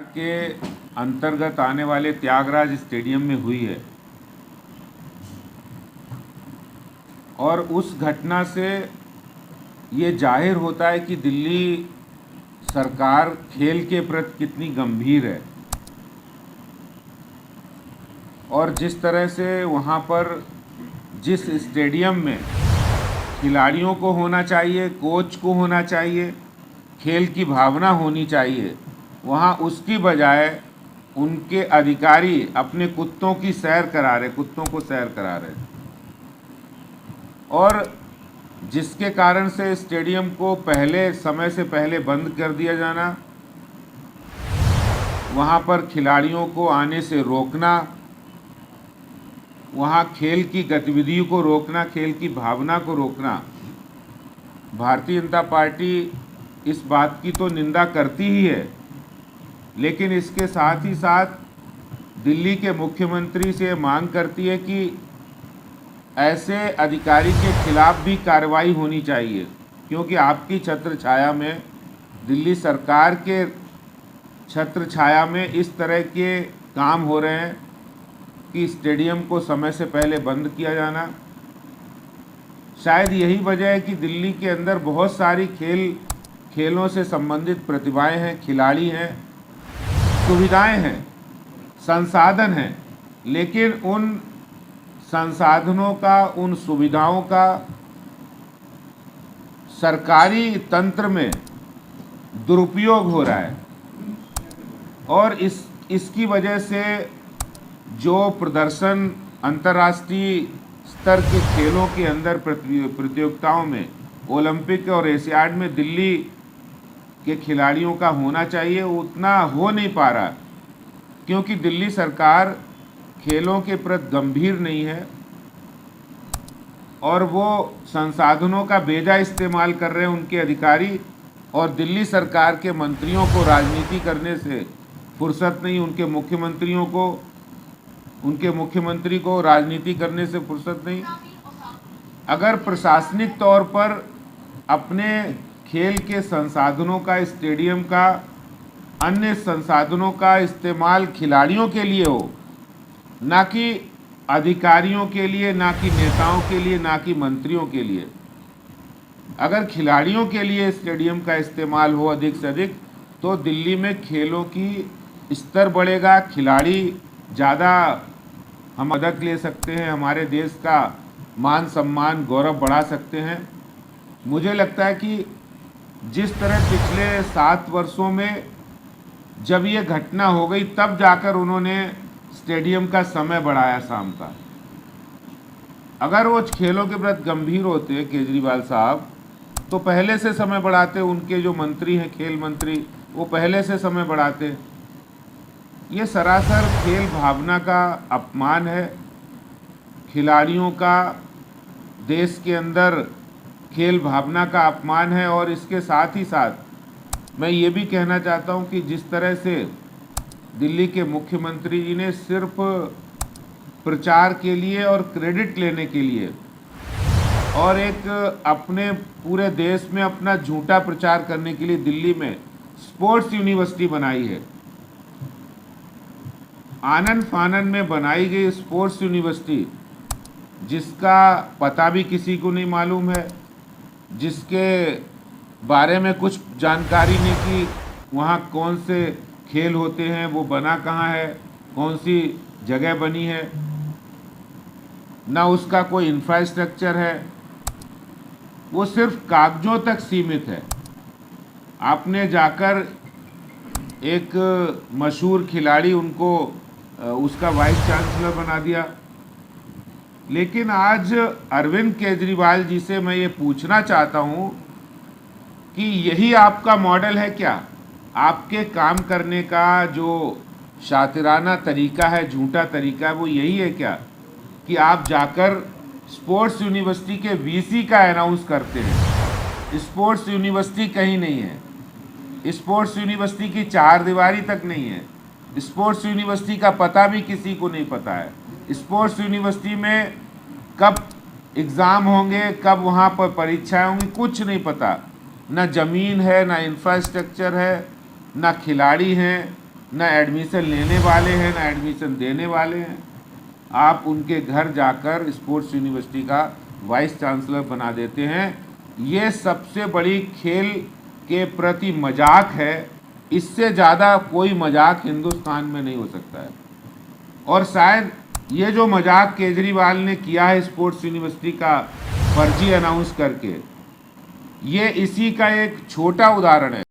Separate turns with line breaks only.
के अंतर्गत आने वाले त्यागराज स्टेडियम में हुई है और उस घटना से ये जाहिर होता है कि दिल्ली सरकार खेल के प्रति कितनी गंभीर है और जिस तरह से वहाँ पर जिस स्टेडियम में खिलाड़ियों को होना चाहिए, कोच को होना चाहिए, खेल की भावना होनी चाहिए, वहाँ उसकी बजाय उनके अधिकारी अपने कुत्तों की सैर करा रहे, कुत्तों को सैर करा रहे और जिसके कारण से स्टेडियम को पहले समय से पहले बंद कर दिया जाना, वहाँ पर खिलाड़ियों को आने से रोकना, वहाँ खेल की गतिविधियों को रोकना, खेल की भावना को रोकना। भारतीय जनता पार्टी इस बात की तो निंदा करती ही है, लेकिन इसके साथ ही साथ दिल्ली के मुख्यमंत्री से मांग करती है कि ऐसे अधिकारी के खिलाफ भी कार्रवाई होनी चाहिए, क्योंकि आपकी छत्र छाया में, दिल्ली सरकार के छत्र छाया में इस तरह के काम हो रहे हैं कि स्टेडियम को समय से पहले बंद किया जाना। शायद यही वजह है कि दिल्ली के अंदर बहुत सारी खेलों से संबंधित प्रतिभाएं हैं, खिलाड़ी हैं, सुविधाएं हैं, संसाधन हैं, लेकिन उन संसाधनों का, उन सुविधाओं का सरकारी तंत्र में दुरुपयोग हो रहा है और इसकी वजह से जो प्रदर्शन अंतर्राष्ट्रीय स्तर के खेलों के अंदर प्रतियोगिताओं में, ओलंपिक और एशियाड में दिल्ली के खिलाड़ियों का होना चाहिए, उतना हो नहीं पा रहा, क्योंकि दिल्ली सरकार खेलों के प्रति गंभीर नहीं है और वो संसाधनों का बेजा इस्तेमाल कर रहे हैं उनके अधिकारी, और दिल्ली सरकार के मंत्रियों को राजनीति करने से फुर्सत नहीं, उनके मुख्यमंत्री को राजनीति करने से फुर्सत नहीं। अगर प्रशासनिक तौर पर अपने खेल के संसाधनों का, स्टेडियम का, अन्य संसाधनों का इस्तेमाल खिलाड़ियों के लिए हो, ना कि अधिकारियों के लिए, ना कि नेताओं के लिए, ना कि मंत्रियों के लिए, अगर खिलाड़ियों के लिए स्टेडियम का इस्तेमाल हो अधिक से अधिक, तो दिल्ली में खेलों की स्तर बढ़ेगा, खिलाड़ी ज़्यादा हम मदद ले सकते हैं, हमारे देश का मान सम्मान गौरव बढ़ा सकते हैं। मुझे लगता है कि जिस तरह पिछले 7 वर्षों में जब ये घटना हो गई, तब जाकर उन्होंने स्टेडियम का समय बढ़ाया शाम का। अगर वो खेलों के प्रति गंभीर होते केजरीवाल साहब, तो पहले से समय बढ़ाते, उनके जो मंत्री हैं, खेल मंत्री, वो पहले से समय बढ़ाते। ये सरासर खेल भावना का अपमान है, खिलाड़ियों का देश के अंदर खेल भावना का अपमान है। और इसके साथ ही साथ मैं ये भी कहना चाहता हूँ कि जिस तरह से दिल्ली के मुख्यमंत्री जी ने सिर्फ प्रचार के लिए और क्रेडिट लेने के लिए और एक अपने पूरे देश में अपना झूठा प्रचार करने के लिए दिल्ली में स्पोर्ट्स यूनिवर्सिटी बनाई है, आनन फानन में बनाई गई स्पोर्ट्स यूनिवर्सिटी, जिसका पता भी किसी को नहीं मालूम है, जिसके बारे में कुछ जानकारी नहीं कि वहाँ कौन से खेल होते हैं, वो बना कहाँ है, कौन सी जगह बनी है, ना उसका कोई इंफ्रास्ट्रक्चर है, वो सिर्फ कागजों तक सीमित है। आपने जाकर एक मशहूर खिलाड़ी, उनको उसका वाइस चांसलर बना दिया। लेकिन आज अरविंद केजरीवाल जी से मैं ये पूछना चाहता हूँ कि यही आपका मॉडल है क्या? आपके काम करने का जो शातिराना तरीका है, झूठा तरीका है, वो यही है क्या कि आप जाकर स्पोर्ट्स यूनिवर्सिटी के वीसी का अनाउंस करते हैं? स्पोर्ट्स यूनिवर्सिटी कहीं नहीं है, स्पोर्ट्स यूनिवर्सिटी की 4 दीवारी तक नहीं है, स्पोर्ट्स यूनिवर्सिटी का पता भी किसी को नहीं पता है। स्पोर्ट्स यूनिवर्सिटी में कब एग्ज़ाम होंगे, कब वहाँ पर परीक्षाएं होंगी, कुछ नहीं पता। ना ज़मीन है, ना इंफ्रास्ट्रक्चर है, ना खिलाड़ी हैं, न एडमिशन लेने वाले हैं न एडमिशन देने वाले हैं। आप उनके घर जाकर स्पोर्ट्स यूनिवर्सिटी का वाइस चांसलर बना देते हैं। ये सबसे बड़ी खेल के प्रति मजाक है। इससे ज़्यादा कोई मजाक हिंदुस्तान में नहीं हो सकता है। और शायद ये जो मजाक केजरीवाल ने किया है स्पोर्ट्स यूनिवर्सिटी का फर्जी अनाउंस करके, ये इसी का एक छोटा उदाहरण है।